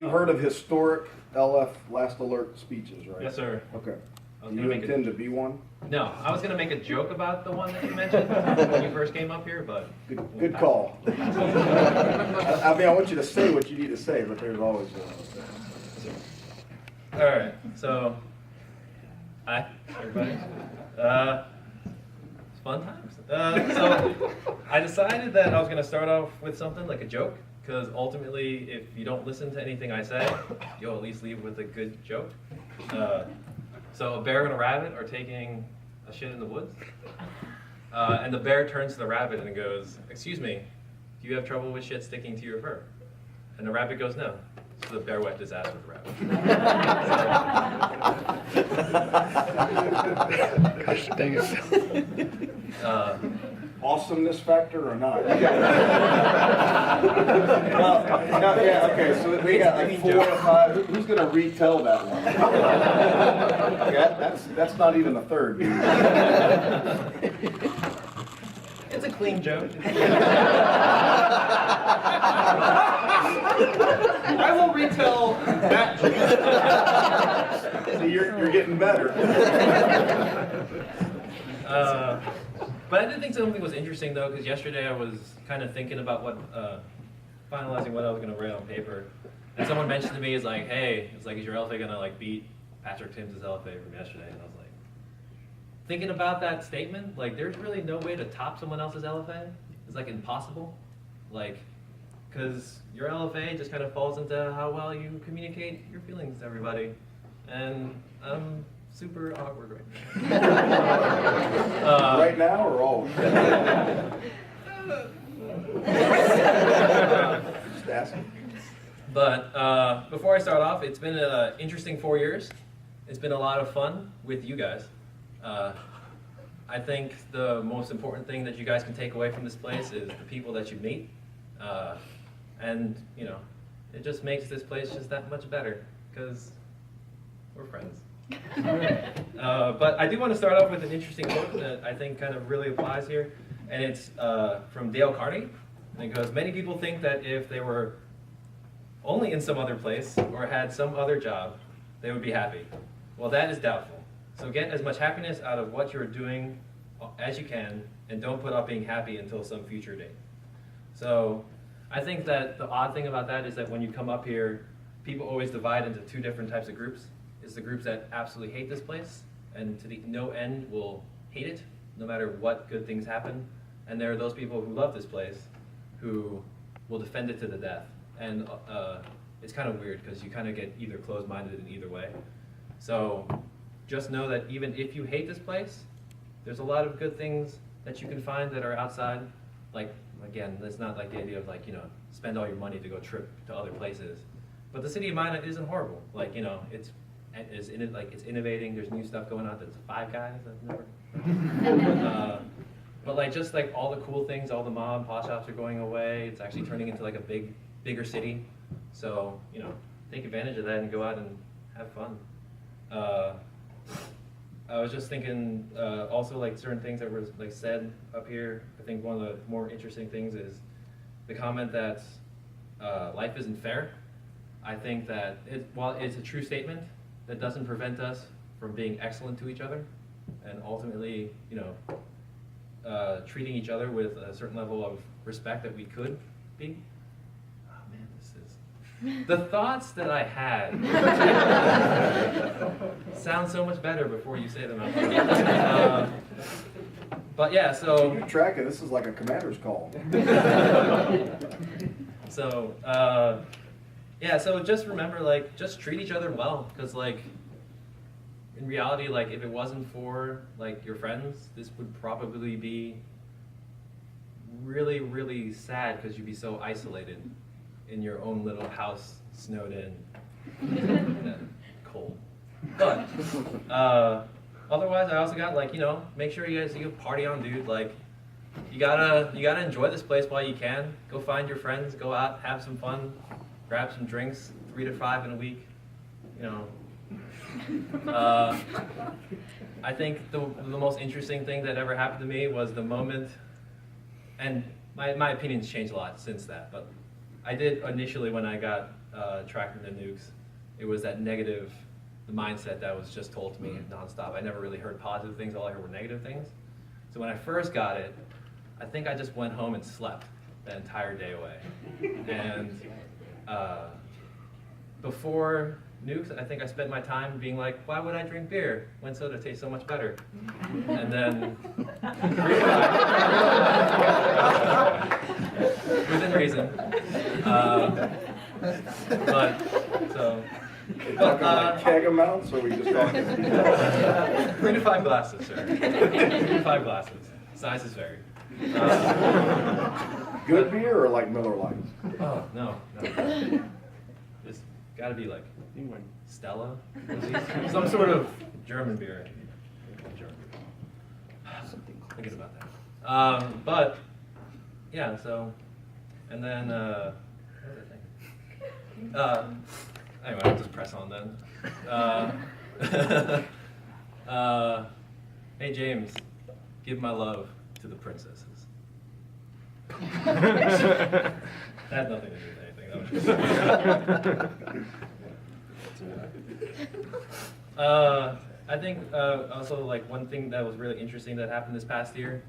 Heard of historic LF last alert speeches, right? Yes, sir. Okay. I was Do gonna you make intend to be one? No, I was going to make a joke about the one that you mentioned when you first came up here, but... Good call. I mean, I want you to say what you need to say, but there's always All right, so... Hi, everybody. It's fun times. So I decided that I was going to start off with something like a joke, because ultimately, if you don't listen to anything I say, you'll at least leave with a good joke. So a bear and a rabbit are taking a shit in the woods, and the bear turns to the rabbit and goes, "Excuse me, do you have trouble with shit sticking to your fur?" And the rabbit goes, "No." So the bear wiped his ass with the rabbit. Gosh dang it. awesomeness factor or not? Well, yeah, okay, so we got like 4 or 5. Who's going to retell that one? Yeah, that's not even a third. It's a clean joke. I will retell that joke. See, you're getting better. But I did think something was interesting though, because yesterday I was kind of thinking about finalizing what I was going to write on paper, and someone mentioned to me, is like, "Hey, it's like, is your LFA going to like beat Patrick Timms' LFA from yesterday?" And I was like, thinking about that statement, like, there's really no way to top someone else's LFA. It's like impossible, like, because your LFA just kind of falls into how well you communicate your feelings to everybody, and I'm super awkward right now. Right now or always? Just asking. But before I start off, it's been an interesting 4 years. It's been a lot of fun with you guys. I think the most important thing that you guys can take away from this place is the people that you meet. And, you know, it just makes this place just that much better, because we're friends. But I do want to start off with an interesting quote that I think kind of really applies here, and it's from Dale Carnegie. And it goes, "Many people think that if they were only in some other place or had some other job, they would be happy. Well, that is doubtful. So get as much happiness out of what you're doing as you can, and don't put off being happy until some future date." So I think that the odd thing about that is that when you come up here, people always divide into 2 different types of groups. It's the groups that absolutely hate this place, and to the no end will hate it, no matter what good things happen. And there are those people who love this place, who will defend it to the death. And it's kind of weird, because you kind of get either closed-minded in either way. So just know that even if you hate this place, there's a lot of good things that you can find that are outside. Like, again, it's not like the idea of, like, you know, spend all your money to go trip to other places. But the city of Minot isn't horrible. Like, you know, it's innovating. There's new stuff going on. There's Five Guys. I've never. But like, just like all the cool things, all the mom and pop shops are going away. It's actually turning into like a bigger city. So, you know, take advantage of that and go out and have fun. I was just thinking also, like, certain things that were like said up here. I think one of the more interesting things is the comment that life isn't fair. I think that while it's a true statement, that doesn't prevent us from being excellent to each other, and ultimately, you know, treating each other with a certain level of respect that we could be. Oh man, this is... The thoughts that I had sound so much better before you say them out loud. But yeah, so... Keep track of this is like a commander's call. So, yeah, so just remember, like, just treat each other well, because, like, in reality, like, if it wasn't for, like, your friends, this would probably be really, really sad, because you'd be so isolated in your own little house, snowed in, and cold. But, otherwise, I also got, like, you know, make sure you party on, dude. Like, you gotta enjoy this place while you can. Go find your friends, go out, have some fun, grab some drinks, 3 to 5 in a week, you know. I think the most interesting thing that ever happened to me was the moment, and my opinion's changed a lot since that, but I did initially, when I got tracking the nukes, it was that negative, the mindset that was just told to me nonstop. I never really heard positive things, all I heard were negative things. So when I first got it, I think I just went home and slept that entire day away. And before nukes, I think I spent my time being like, why would I drink beer when soda tastes so much better? And then, within reason. But, so. You're talking like keg amounts, or are we just talking? 3 to 5 glasses, sir. 3 to 5 glasses. Sizes vary. Good beer or like Miller Lite? Oh, no. It's gotta be like Stella, some sort of German beer. German beer. Thinking about that. But yeah, so, and then what was I thinking? Anyway, I'll just press on then. Hey James, give my love to the princesses. That had nothing to do with anything. I think also like one thing that was really interesting that happened this past year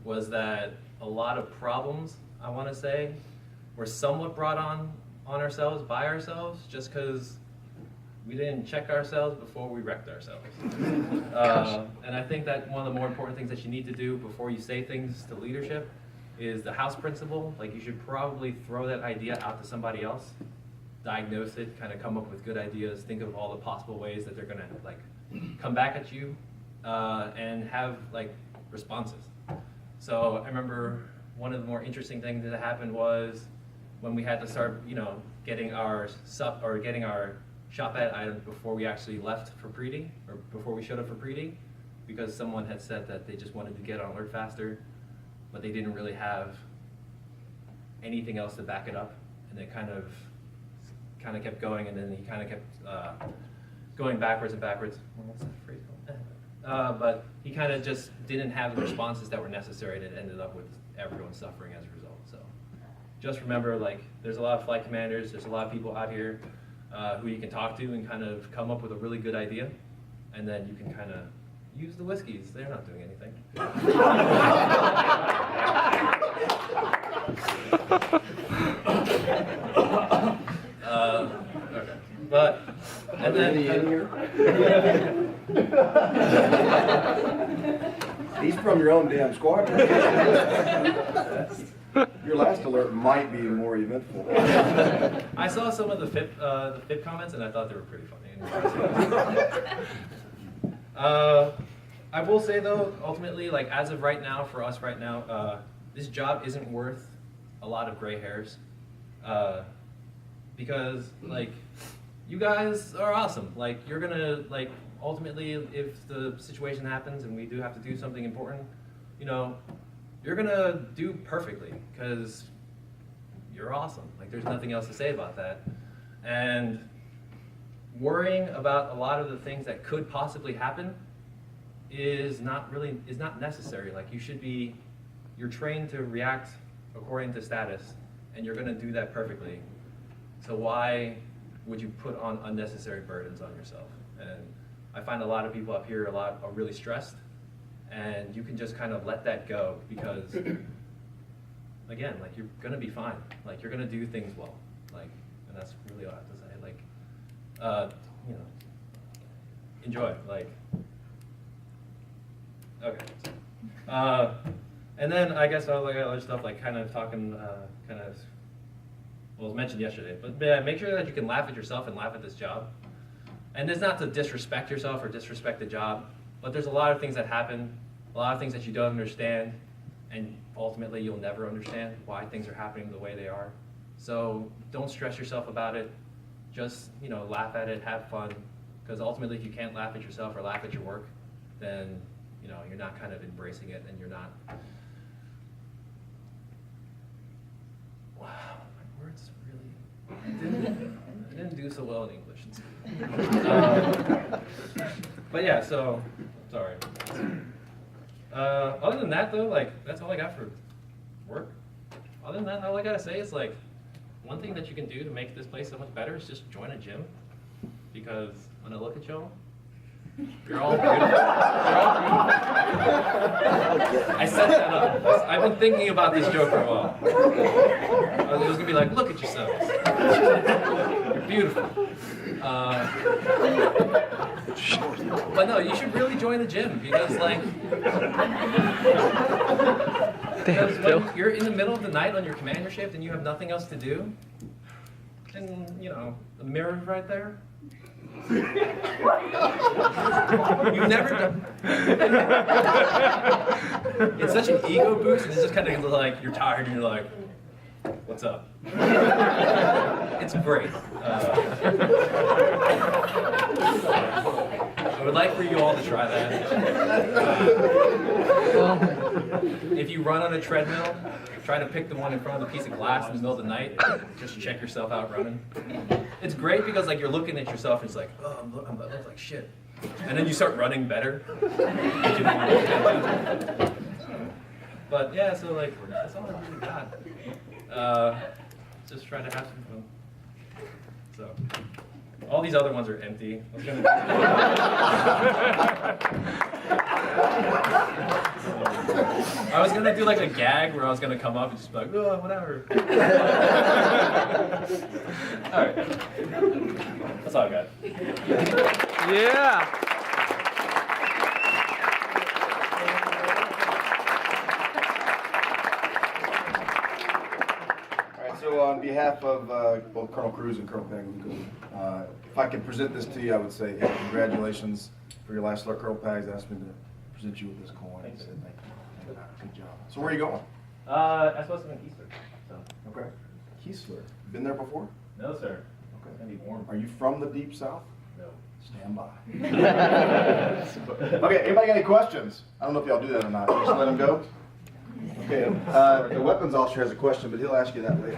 was that a lot of problems, I want to say, were somewhat brought on ourselves by ourselves just because we didn't check ourselves before we wrecked ourselves. And I think that one of the more important things that you need to do before you say things to leadership is the house principle. Like, you should probably throw that idea out to somebody else, diagnose it, kind of come up with good ideas, think of all the possible ways that they're gonna like come back at you, and have like responses. So I remember one of the more interesting things that happened was when we had to start, getting our shop ad items before we actually left for pre-D, or before we showed up for pre-D, because someone had said that they just wanted to get on alert faster, but they didn't really have anything else to back it up, and they kind of kept going, and then he kind of kept going backwards and backwards. What's that phrase called? But he kind of just didn't have the responses that were necessary, and it ended up with everyone suffering as a result. So just remember, like, there's a lot of flight commanders, there's a lot of people out here who you can talk to and kind of come up with a really good idea, and then you can kind of use the whiskeys. They're not doing anything. Okay. But, and then He's from your own damn squadron. Your last alert might be more eventful. I saw some of the FIP comments, and I thought they were pretty funny. I will say though, ultimately, like as of right now, for us right now, this job isn't worth a lot of gray hairs, because like you guys are awesome. Like you're gonna like ultimately, if the situation happens and we do have to do something important, you're gonna do perfectly because you're awesome. Like there's nothing else to say about that. And worrying about a lot of the things that could possibly happen is not necessary. Like you're trained to react according to status, and you're gonna do that perfectly. So why would you put on unnecessary burdens on yourself? And I find a lot of people up here are really stressed, and you can just kind of let that go because, again, like you're gonna be fine. Like you're gonna do things well. Like, and that's really all I have to say. Like, enjoy. Like, okay. And then I guess I like other stuff like kind of talking, well, it was mentioned yesterday, but make sure that you can laugh at yourself and laugh at this job. And it's not to disrespect yourself or disrespect the job, but there's a lot of things that happen, a lot of things that you don't understand, and ultimately you'll never understand why things are happening the way they are. So don't stress yourself about it. Just laugh at it, have fun, because ultimately if you can't laugh at yourself or laugh at your work, then you're not kind of embracing it, and you're not. Wow, my words really. I didn't do so well in English in school. But yeah, so sorry. Other than that though, like that's all I got for work. Other than that, all I gotta say is like, one thing that you can do to make this place so much better is just join a gym. Because when I look at y'all, you're all beautiful. You're all beautiful. I set that up. I've been thinking about this joke for a while. I was gonna be like, look at yourselves. You're beautiful. But no, you should really join the gym because because when you're in the middle of the night on your commander shift and you have nothing else to do, and the mirror's right there. You've never done. It's such an ego boost, and it's just kind of like you're tired and you're like, "What's up?" It's great. I would like for you all to try that. If you run on a treadmill, try to pick the one in front of the piece of glass in the middle of the night. Just check yourself out running. It's great because you're looking at yourself and it's like, oh, I look like shit. And then you start running better. But yeah, so that's all I really got. Just try to have some fun. So, all these other ones are empty. I was gonna do a gag where I was gonna come up and just be like, oh, whatever. All right, that's all I got. Yeah. So on behalf of both Colonel Cruz and Colonel Pegg, if I could present this to you, I would say, hey, congratulations for your last alert. Colonel Pegg asked me to present you with this coin. I said, thank you. Good job. So where are you going? I'm supposed to be in Keystone. So. Okay. Keysler. Been there before? No, sir. Okay. It's gonna be warm. Are you from the Deep South? No. Stand by. Okay, anybody got any questions? I don't know if y'all do that or not. Just let them go. Okay, the weapons officer has a question, but he'll ask you that later.